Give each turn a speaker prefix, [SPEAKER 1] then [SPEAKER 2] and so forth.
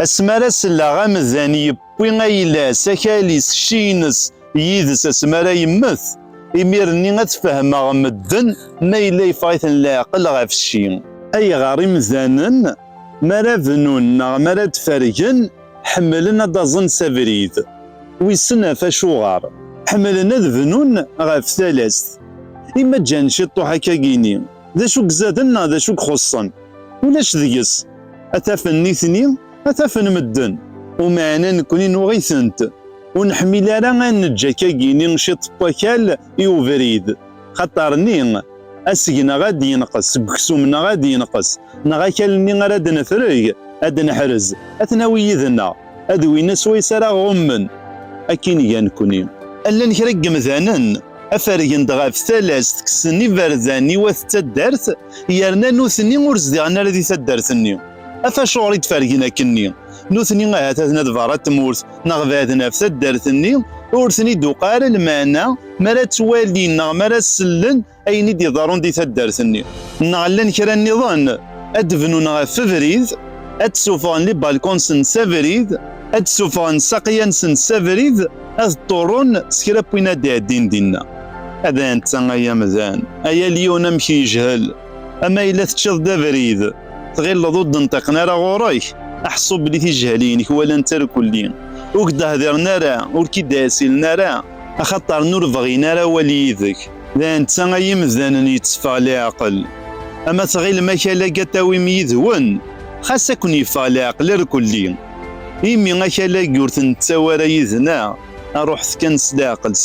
[SPEAKER 1] اسمارا سلا غامزان يبوي غايلا سكاليس شينس يدس اسمارا يمث إميرني غتفهمها مدن ما إلا يفايثن العقل غاف الشين أي غاري مزانن مرا فنون مرا تفرجن حملنا دازن سافريد ويسنا فاشوغار حملنا ذفنون غاف ثلاث إما جان شي طوحا كاكيني ذا شو كزادنا ذا شو خصن ولاش ذيس أتافن نيثني أتافن مدن ومعنا نكوني نوغيثنت ونحمل راه نجا كاكيني شي طباكال يوفريد خاطرني اسقنا غادي ينقص كسومنا غادي ينقص نغا كالني غاد نفرق اد نحرز اتناوي يذنا ادوينا سويس راه غمن اكين ينكوني الا نكرق مثلا افرق دغا في ثلاث كسني فرزاني وثدرت يرنا نوثني ورزدغنا الذي ثدرتني افاشوري تفرقنا كني نوثني غاهاتنا دفارة تمورت نغفاتنا في ثدرتني ورثني دوقار المعنى مرا توالينا مرا سلن اين دي ضارون دي ثدرتني نغلن كرا النظام ادفنونا في فريد اتسوفان لي بالكون سن سافريد اتسوفان ساقيا سن سافريد الطورون سكرا بوينا دين دينا هذا انت يا مزان ايا ليونا مشي يجهل اما الا تشد دافريد تغير ضد نطقنا راه غوريك احسو بلي تيجهلينك ولا انت الكلين وكدا هدرنا راه وركي داسيلنا راه اخاطر نور بغينا راه وليدك لا انت يمزان يتصفى على عقل اما تغير المكاله كتاوي ميدون خاص يكون يفا على عقل الكلين يمي غاكالا يورث نتا ورا يذنا اروح كان سلاقل